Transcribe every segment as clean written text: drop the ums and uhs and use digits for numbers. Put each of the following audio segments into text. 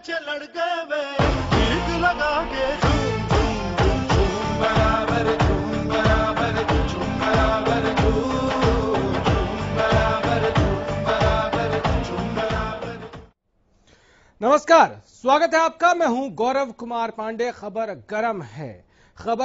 पैंचे लड़ गए वे गीत लगा के झूम झूम झूम बराबर झूम बराबर झूम बराबर झूम बराबर झूम बराबर झूम बराबर। नमस्कार, स्वागत है आपका। मैं हूं गौरव कुमार पांडे। खबर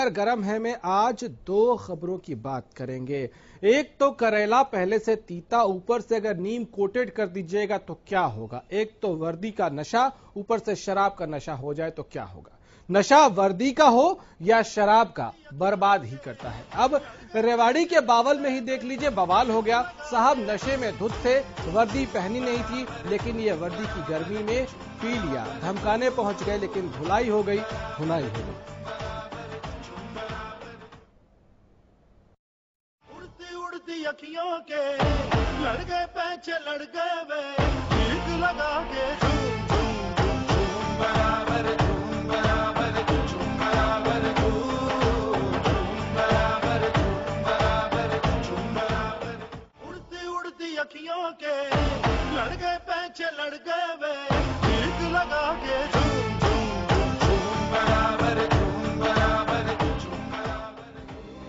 गरम है में आज दो खबरों की बात करेंगे। एक तो करेला पहले से तीता, ऊपर से अगर नीम कोटेड कर दीजिएगा तो क्या होगा। एक तो वर्दी का नशा, ऊपर से शराब का नशा हो जाए तो क्या होगा। नशा वर्दी का हो या शराब का, बर्बाद ही करता है। अब रेवाड़ी के बावल में ही देख लीजिए, बवाल हो गया। साहब नशे में धुत थे, वर्दी पहनी नहीं थी, लेकिन ये वर्दी की गर्मी में पी लिया। धमकाने पहुंच गए, लेकिन धुलाई हो गई, धुनाई हो गई। उड़ती अखियों के लड़ गए पैंचे लड़ गए वे गीत लगा के झूम झूम झूम बराबर झूम बराबर झूम बराबर झूम बराबर झूम बराबर झूम बराबर। उड़ती अखियों के लड़ गए पैंचे लड़ गए वे गीत लगा के झूम झूम बराबर झूम बराबर झूम बराबर।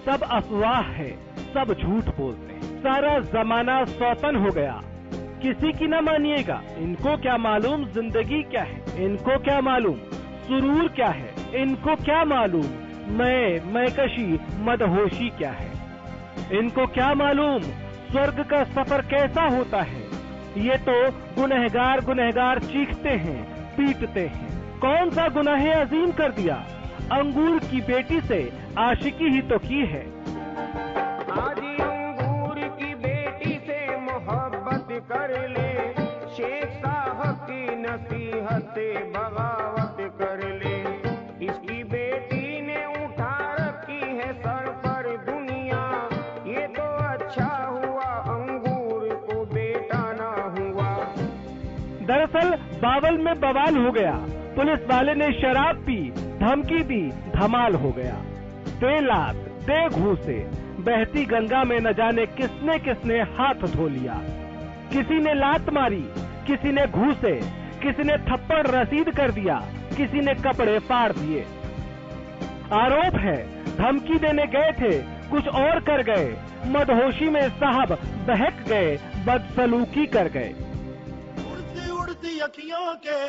सब अफवाह है, सब झूठ बोलते हैं, सारा जमाना सौतन हो गया। किसी की न मानिएगा। इनको क्या मालूम जिंदगी क्या है, इनको क्या मालूम सुरूर क्या है, इनको क्या मालूम मैकशी मदहोशी क्या है, इनको क्या मालूम स्वर्ग का सफर कैसा होता है। ये तो गुनहगार चीखते हैं, पीटते हैं। कौन सा गुनाह अजीम कर दिया, अंगूर की बेटी से आशिकी ही तो की है। आजी अंगूर की बेटी से मोहब्बत कर ले, शेख साहब की नसीहत बगावत कर ले। इसकी बेटी ने उठा रखी है सर पर दुनिया, ये तो अच्छा हुआ अंगूर को बेटा ना हुआ। दरअसल बावल में बवाल हो गया। पुलिस वाले ने शराब पी, धमकी दी, धमाल हो गया। दे लात, दे घूसे, बहती गंगा में न जाने किसने हाथ धो लिया। किसी ने लात मारी, किसी ने घूसे, किसी ने थप्पड़ रसीद कर दिया, किसी ने कपड़े फाड़ दिए। आरोप है धमकी देने गए थे, कुछ और कर गए। मदहोशी में साहब बहक गए, बदसलूकी कर गए। उड़ती अखियों के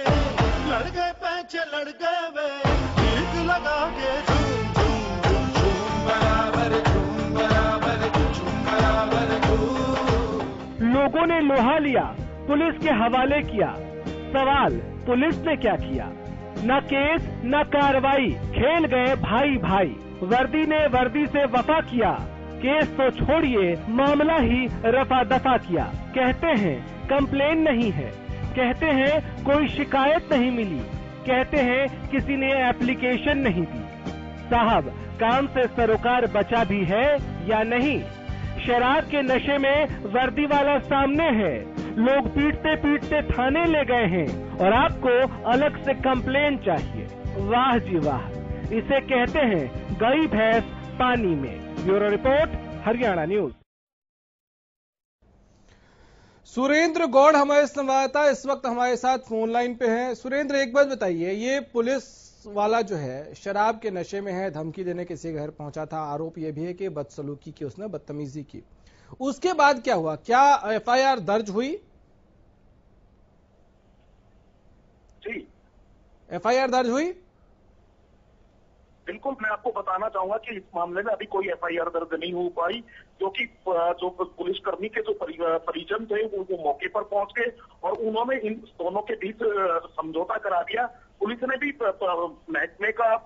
लड़ गए पैंचे लड़ गए वे गीत लगा के झूम झूम झूम बराबर झूम बराबर झूम बराबर झूम। लोगों ने लोहा लिया, पुलिस के हवाले किया। सवाल, पुलिस ने क्या किया? न केस न कार्रवाई, खेल गए भाई भाई। वर्दी ने वर्दी से वफा किया, केस तो छोड़िए मामला ही रफा दफा किया। कहते हैं कंप्लेन नहीं है, कहते हैं कोई शिकायत नहीं मिली, कहते हैं किसी ने एप्लीकेशन नहीं दी। साहब काम से सरोकार बचा भी है या नहीं? शराब के नशे में वर्दी वाला सामने है, लोग पीटते पीटते थाने ले गए हैं और आपको अलग से कंप्लेन चाहिए। वाह जी वाह, इसे कहते हैं गई भैंस पानी में। Bureau report, Haryana news. Surendra Gaur हमारे संवाददाता इस वक्त हमारे साथ फोन लाइन पे हैं। सुरेंद्र, एक बात बताइए, ये पुलिस वाला जो है शराब के नशे में है, धमकी देने किसी घर पहुंचा था, आरोप ये भी है कि बदसलूकी की, उसने बदतमीजी की। उसके बाद क्या हुआ? क्या एफआईआर दर्ज हुई? जी, एफआईआर दर्ज हुई? बिल्कुल। मैं आपको बताना चाहूंगा कि इस मामले में अभी कोई एफआईआर दर्ज नहीं हो पाई, क्योंकि जो पुलिसकर्मी के जो परिजन थे वो मौके पर पहुंच गए और उन्होंने इन दोनों के बीच समझौता करा दिया। पुलिस ने भी महकमे का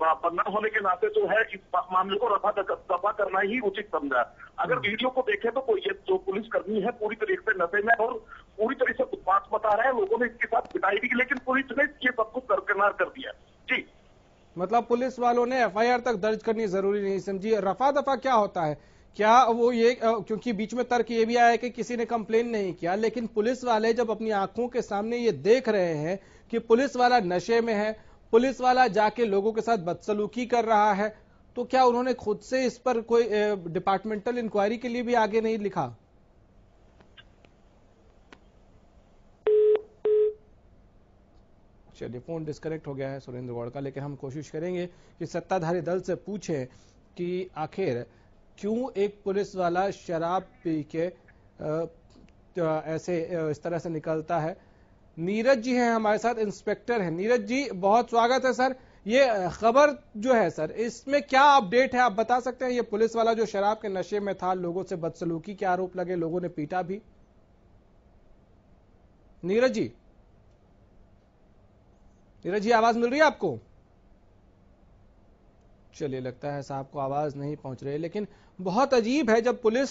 बंदा होने के नाते जो है इस मामले को रफा दफा करना ही उचित समझा। अगर वीडियो को देखें तो ये जो पुलिसकर्मी है पूरी तरीके से नशे में और पूरी तरह से उत्पात बता रहे हैं। लोगों ने इसके साथ पिटाई भी की, लेकिन पुलिस ने ये सब कुछ दरकिनार कर दिया। जी, मतलब पुलिस वालों ने एफआईआर तक दर्ज करनी जरूरी नहीं समझी। रफा दफा क्या होता है? क्या वो ये, क्योंकि बीच में तर्क ये भी आया है कि किसी ने कंप्लेन नहीं किया, लेकिन पुलिस वाले जब अपनी आंखों के सामने ये देख रहे हैं कि पुलिस वाला नशे में है, पुलिस वाला जाके लोगों के साथ बदसलूकी कर रहा है, तो क्या उन्होंने खुद से इस पर कोई डिपार्टमेंटल इंक्वायरी के लिए भी आगे नहीं लिखा? चलिए, फोन डिस्कनेक्ट हो गया है सुरेंद्र गौड़ का, लेकिन हम कोशिश करेंगे कि सत्ताधारी दल से पूछें कि आखिर क्यों एक पुलिस वाला शराब पी के ऐसे इस तरह से निकलता है। नीरज जी हैं हमारे साथ, इंस्पेक्टर हैं। नीरज जी, बहुत स्वागत है सर। ये खबर जो है सर, इसमें क्या अपडेट है, आप बता सकते हैं? ये पुलिस वाला जो शराब के नशे में था, लोगों से बदसलूकी के आरोप लगे, लोगों ने पीटा भी। नीरज जी, आवाज मिल रही है आपको? चलिए, लगता है साहब को आवाज नहीं पहुंच रही, लेकिन बहुत अजीब है जब पुलिस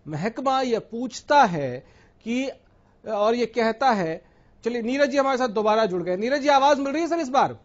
महकमा ये पूछता है कि और ये कहता है। चलिए, नीरज जी हमारे साथ दोबारा जुड़ गए। नीरज जी, आवाज मिल रही है सर? इस बार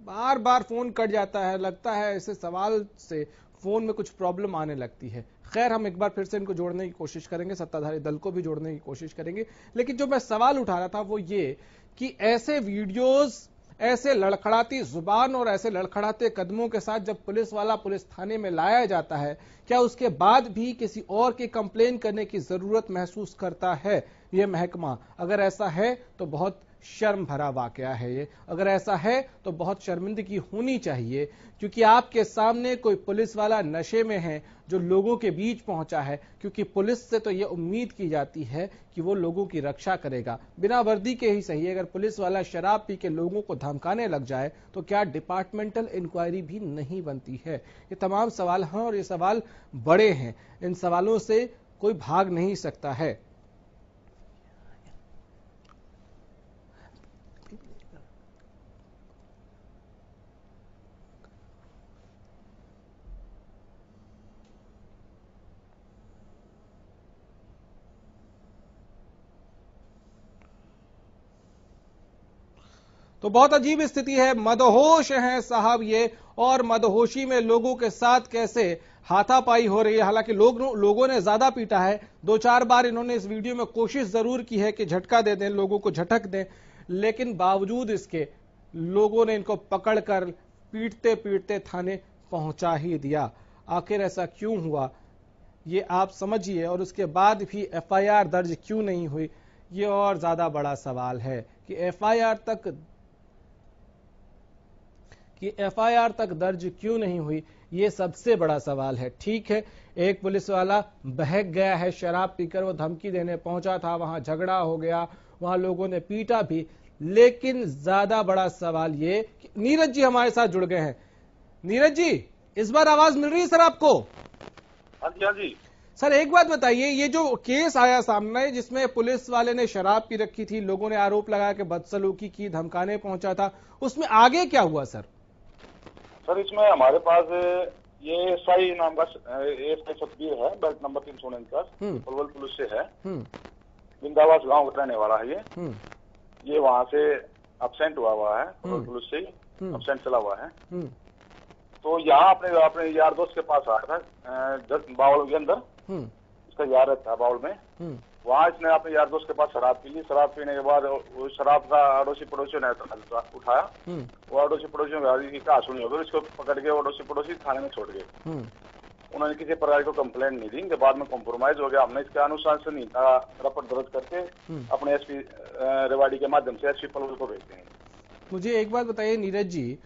बार बार फोन कट जाता है, लगता है ऐसे सवाल से फोन में कुछ प्रॉब्लम आने लगती है। खैर, हम एक बार फिर से इनको जोड़ने की कोशिश करेंगे, सत्ताधारी दल को भी जोड़ने की कोशिश करेंगे। लेकिन जो मैं सवाल उठा रहा था वो ये कि ऐसे वीडियोस, ऐसे लड़खड़ाती जुबान और ऐसे लड़खड़ाते कदमों के साथ जब पुलिस वाला पुलिस थाने में लाया जाता है, क्या उसके बाद भी किसी और की कंप्लेन करने की जरूरत महसूस करता है ये महकमा? अगर ऐसा है तो बहुत शर्म भरा वाकया है ये। अगर ऐसा है तो बहुत शर्मिंदगी होनी चाहिए, क्योंकि आपके सामने कोई पुलिस वाला नशे में है जो लोगों के बीच पहुंचा है, क्योंकि पुलिस से तो ये उम्मीद की जाती है कि वो लोगों की रक्षा करेगा, बिना वर्दी के ही सही। अगर पुलिस वाला शराब पी के लोगों को धमकाने लग जाए तो क्या डिपार्टमेंटल इंक्वायरी भी नहीं बनती है? ये तमाम सवाल हैं और ये सवाल बड़े हैं, इन सवालों से कोई भाग नहीं सकता है। तो बहुत अजीब स्थिति है, मदहोश हैं साहब ये, और मदहोशी में लोगों के साथ कैसे हाथापाई हो रही है। हालांकि लोगों ने ज्यादा पीटा है, 2-4 बार इन्होंने इस वीडियो में कोशिश जरूर की है कि झटका दे दें, लोगों को झटक दें, लेकिन बावजूद इसके लोगों ने इनको पकड़कर पीटते पीटते थाने पहुंचा ही दिया। आखिर ऐसा क्यों हुआ ये आप समझिए, और उसके बाद भी एफआईआर दर्ज क्यों नहीं हुई, ये और ज्यादा बड़ा सवाल है कि एफआईआर तक दर्ज क्यों नहीं हुई, ये सबसे बड़ा सवाल है। ठीक है, एक पुलिस वाला बहक गया है, शराब पीकर वो धमकी देने पहुंचा था, वहां झगड़ा हो गया, वहां लोगों ने पीटा भी, लेकिन ज्यादा बड़ा सवाल ये कि नीरज जी हमारे साथ जुड़ गए हैं। नीरज जी, इस बार आवाज मिल रही है सर आपको? हाँ जी, हाँ जी सर, एक बात बताइए, ये जो केस आया सामने जिसमें पुलिस वाले ने शराब पी रखी थी, लोगों ने आरोप लगाया कि बदसलूकी की, धमकाने पहुंचा था, उसमें आगे क्या हुआ सर? सर, इसमें हमारे पास ये साई नाम का एएसआई सतबीर है, बेल्ट नंबर 349, पलवल पुलिस से है, बिंदावास गांव का रहने वाला है ये वहां से अब्सेंट हुआ है, पलवल पुलिस से अब्सेंट चला हुआ है। तो यहाँ अपने यार दोस्त के पास आया था बावल के अंदर, इसका यार था बावल में, वहाँ इसने अपने यार दोस्त के पास शराब पी ली। शराब पीने के बाद वो शराब का अड़ोसी पड़ोसियों ने उठाया, वो अड़ोसी पड़ोसियों की कहा सुनी होगी, उसको पकड़ के अड़ोसी पड़ोसी थाने में छोड़ गए। उन्होंने किसी प्रकार को कंप्लेंट नहीं दी, इनके बाद में कॉम्प्रोमाइज हो गया। हमने इसके अनुशासनहीनता रिपोर्ट दर्ज करके अपने एसपी रेवाड़ी के माध्यम से एसपी पलवल को भेजते हैं। मुझे एक बात बताइए नीरज जी,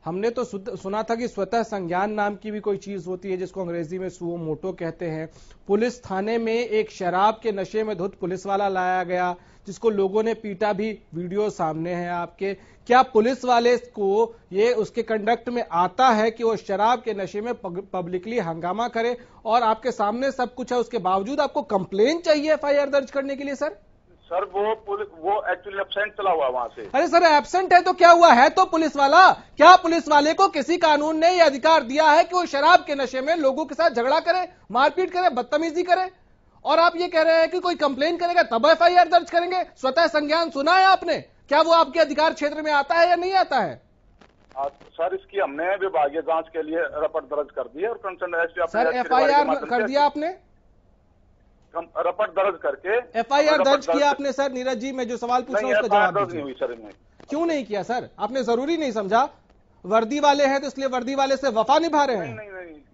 हमने तो सुना था कि स्वतः संज्ञान नाम की भी कोई चीज होती है जिसको अंग्रेजी में सुओ मोटो कहते हैं। पुलिस थाने में एक शराब के नशे में धुत पुलिस वाला लाया गया जिसको लोगों ने पीटा भी, वीडियो सामने है आपके। क्या पुलिस वाले को ये उसके कंडक्ट में आता है कि वो शराब के नशे में पब्लिकली हंगामा करे, और आपके सामने सब कुछ है, उसके बावजूद आपको कंप्लेन चाहिए एफआईआर दर्ज करने के लिए? सर वो एक्चुअली एब्सेंट चला हुआ वहां से। अरे सर, एब्सेंट है तो क्या हुआ, है तो पुलिस वाला। क्या पुलिस वाले को किसी कानून ने यह अधिकार दिया है कि वो शराब के नशे में लोगों के साथ झगड़ा करे, मारपीट करे, बदतमीजी करे? और आप ये कह रहे हैं कि कोई कंप्लेन करेगा तब एफआईआर दर्ज करेंगे? स्वतः संज्ञान सुना है आपने? क्या वो आपके अधिकार क्षेत्र में आता है या नहीं आता है? सर, इसकी हमने विभागीय जांच के लिए रिपोर्ट दर्ज कर दी है और कंसर्न एसपी सर एफआईआर कर दिया आपने? रिपोर्ट दर्ज करके एफआईआर दर्ज किया आपने? सर नीरज जी, मैं जो सवाल पूछ रहा हूं उसका जवाब नहीं हुई सर। क्यों नहीं किया सर? आपने जरूरी नहीं समझा? वर्दी वाले हैं तो इसलिए वर्दी वाले से वफा निभा रहे हैं?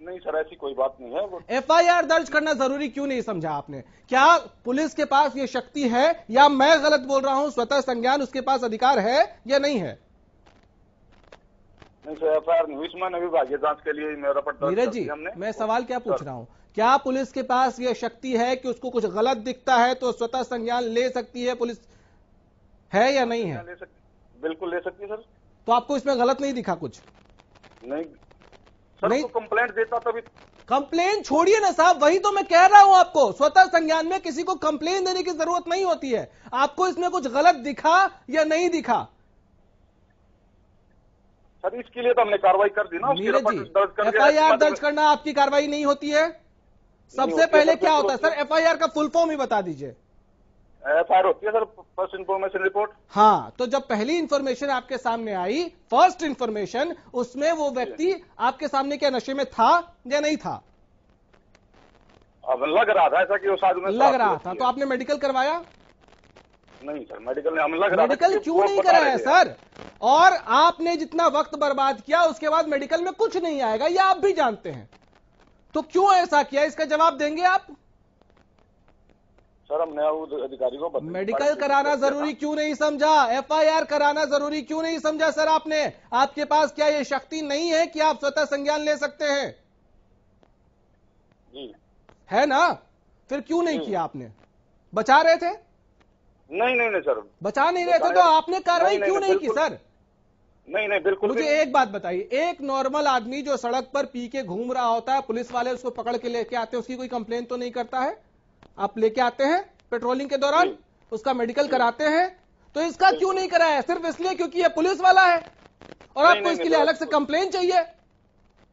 नहीं सर, ऐसी कोई बात नहीं है। एफआईआर दर्ज करना जरूरी क्यों नहीं समझा आपने? क्या पुलिस के पास ये शक्ति है या मैं गलत बोल रहा हूं? स्वतः संज्ञान उसके पास अधिकार है या नहीं है? नहीं सर, एफआईआर नहीं हुई, इसमें विभागीय जांच के लिए मेरा पट्टा नीरज जी, मैं सवाल क्या पूछ रहा हूं, क्या पुलिस के पास यह शक्ति है कि उसको कुछ गलत दिखता है तो स्वतः संज्ञान ले सकती है पुलिस, है या नहीं है? बिल्कुल ले सकती है सर। तो आपको इसमें गलत नहीं दिखा कुछ? नहीं सर, नहीं। तो कंप्लेंट देता तभी। कंप्लेंट छोड़िए ना साहब, वही तो मैं कह रहा हूं आपको, स्वतः संज्ञान में किसी को कंप्लेंट देने की जरूरत नहीं होती है। आपको इसमें कुछ गलत दिखा या नहीं दिखा? सर इसके लिए तो हमने कार्रवाई कर दी ना। एफआईआर दर्ज करना आपकी कार्रवाई नहीं होती है? सबसे पहले क्या होता है सर? एफआईआर का फुल फॉर्म ही बता दीजिए। एफआईआर होती है सर फर्स्ट इन्फॉर्मेशन रिपोर्ट। हाँ, तो जब पहली इंफॉर्मेशन आपके सामने आई, फर्स्ट इंफॉर्मेशन, उसमें वो व्यक्ति आपके सामने क्या नशे में था या नहीं था? अब लग रहा था ऐसा कि वो शायद में लग रहा था, तो आपने मेडिकल करवाया? नहीं सर, मेडिकल नहीं, हमें लग रहा था। मेडिकल क्यों नहीं कराया सर? और आपने जितना वक्त बर्बाद किया उसके बाद मेडिकल में कुछ नहीं आएगा, ये आप भी जानते हैं, तो क्यों ऐसा किया? इसका जवाब देंगे आप? सर हमने अधिकारी को मेडिकल कराना जरूरी क्यों नहीं समझा? एफआईआर कराना जरूरी क्यों नहीं समझा सर आपने? आपके पास क्या ये शक्ति नहीं है कि आप स्वतः संज्ञान ले सकते हैं? जी है ना? फिर क्यों नहीं किया आपने? बचा रहे थे? नहीं सर, बचा नहीं रहे थे तो आपने कार्रवाई क्यों नहीं की सर? नहीं बिल्कुल। मुझे एक बात बताइए, एक नॉर्मल आदमी जो सड़क पर पी के घूम रहा होता है, पुलिस वाले उसको पकड़ के लेके आते हैं, उसकी कोई कंप्लेन तो नहीं करता है? आप लेके आते हैं पेट्रोलिंग के दौरान, उसका मेडिकल कराते हैं, तो इसका क्यों नहीं कराया? सिर्फ इसलिए क्योंकि ये पुलिस वाला है और आपको इसके लिए अलग से कंप्लेन चाहिए?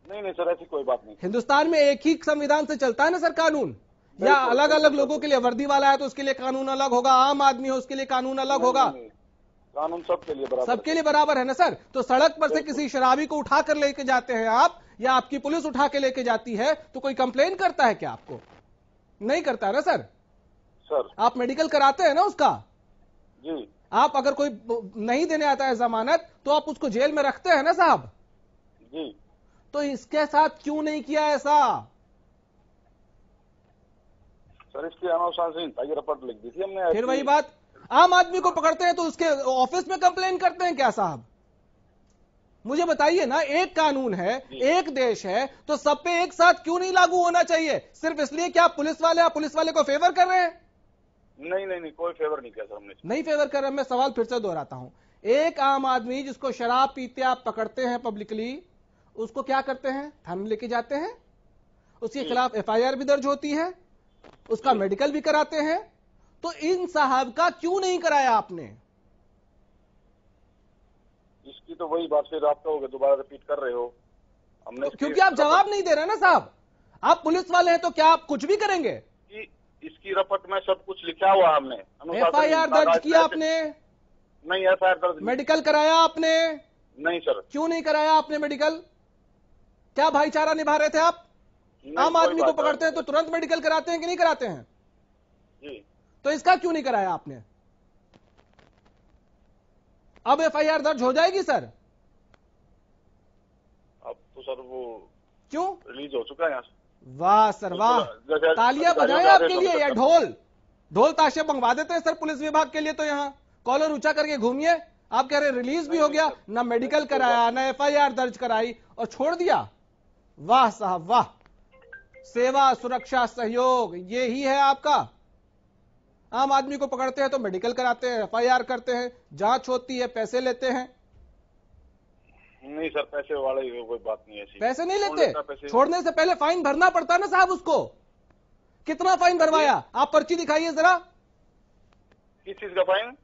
नहीं सर, ऐसी कोई बात नहीं। हिंदुस्तान में एक ही संविधान से चलता है ना सर कानून, या अलग अलग लोगों के लिए? वर्दी वाला है तो उसके लिए कानून अलग होगा, आम आदमी हो उसके लिए कानून अलग होगा? कानून सबके लिए बराबर, सबके लिए बराबर है ना सर? तो सड़क पर से किसी शराबी को उठा कर लेके जाते हैं आप, या आपकी पुलिस उठा के लेके जाती है, तो कोई कंप्लेन करता है क्या आपको? नहीं करता है ना सर? आप मेडिकल कराते हैं ना उसका? जी। आप अगर कोई नहीं देने आता है जमानत तो आप उसको जेल में रखते हैं ना साहब? जी। तो इसके साथ क्यों नहीं किया ऐसा? सर इसकी अनुशासनहीनता की रिपोर्ट लिख दी थी हमने। फिर वही बात, आम आदमी को पकड़ते हैं तो उसके ऑफिस में कंप्लेन करते हैं क्या साहब? मुझे बताइए ना, एक कानून है, एक देश है, तो सब पे एक साथ क्यों नहीं लागू होना चाहिए? सिर्फ इसलिए कि आप पुलिस वाले को फेवर कर रहे हैं? नहीं कोई फेवर नहीं किया सर हमने। नहीं फेवर कर रहे। मैं सवाल फिर से दोहराता हूं, एक आम आदमी जिसको शराब पीते आप पकड़ते हैं पब्लिकली, उसको क्या करते हैं? थाने लेके जाते हैं, उसके खिलाफ एफआईआर भी दर्ज होती है, उसका मेडिकल भी कराते हैं, तो इन साहब का क्यों नहीं कराया आपने? इसकी तो वही बात फिर आपका होगा, दोबारा रिपीट कर रहे हो। हमने क्योंकि आप जवाब नहीं दे रहे ना साहब। आप पुलिस वाले हैं तो क्या आप कुछ भी करेंगे? इसकी रिपोर्ट में सब कुछ लिखा हुआ हमने। एफआईआर दर्ज किया आपने? नहीं एफआईआर दर्ज। मेडिकल कराया आपने? नहीं सर। क्यों नहीं कराया आपने मेडिकल? क्या भाईचारा निभा रहे थे आप? आम आदमी को पकड़ते हैं तो तुरंत मेडिकल कराते हैं कि नहीं कराते हैं? जी। तो इसका क्यों नहीं कराया आपने? अब एफआईआर दर्ज हो जाएगी सर? अब तो सर वो क्यों रिलीज हो चुका है यहाँ से। वाह सर वाह, तालियां बजाएं आपके लिए, या ढोल ताशे मंगवा देते हैं सर पुलिस विभाग के लिए। तो यहाँ कॉलर ऊंचा करके घूमिए। आप कह रहे रिलीज भी हो गया, ना मेडिकल कराया, ना एफआईआर दर्ज कराई और छोड़ दिया। वाह साहब वाह, सेवा सुरक्षा सहयोग ये ही है आपका। आम आदमी को पकड़ते हैं तो मेडिकल कराते हैं, एफआईआर करते हैं, जांच होती है, पैसे लेते हैं। नहीं सर, पैसे वाले कोई बात नहीं है। पैसे नहीं लेते? छोड़ने से पहले फाइन भरना पड़ता है ना साहब उसको। कितना फाइन भरवाया? आप पर्ची दिखाइए जरा। किस चीज का फाइन?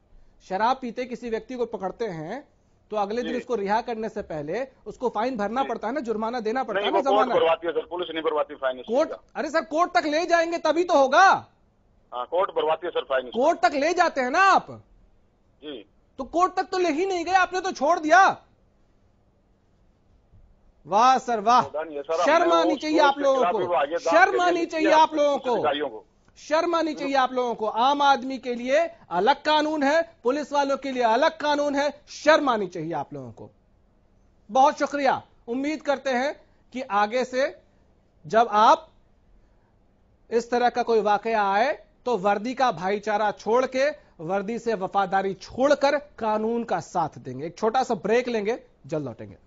शराब पीते किसी व्यक्ति को पकड़ते हैं तो अगले दिन उसको रिहा करने से पहले उसको फाइन भरना पड़ता है ना, जुर्माना देना पड़ता है ना। जमानत भरवाती है सर, पुलिस नहीं भरवाती फाइन। कोर्ट? अरे सर कोर्ट तक ले जाएंगे तभी तो होगा। हाँ कोर्ट भरवाती है सर फाइन। कोर्ट तक ले जाते हैं ना आप जी, तो कोर्ट तक तो ले ही नहीं गए, आपने तो छोड़ दिया। वाह सर वाह, शर्म आनी चाहिए आप लोगों को, शर्म आनी चाहिए आप लोगों को, शर्म आनी चाहिए आप लोगों को। आम आदमी के लिए अलग कानून है, पुलिस वालों के लिए अलग कानून है, शर्म आनी चाहिए आप लोगों को। बहुत शुक्रिया। उम्मीद करते हैं कि आगे से जब आप इस तरह का कोई वाकया आए तो वर्दी का भाईचारा छोड़ के, वर्दी से वफादारी छोड़कर कानून का साथ देंगे। एक छोटा सा ब्रेक लेंगे, जल्द लौटेंगे।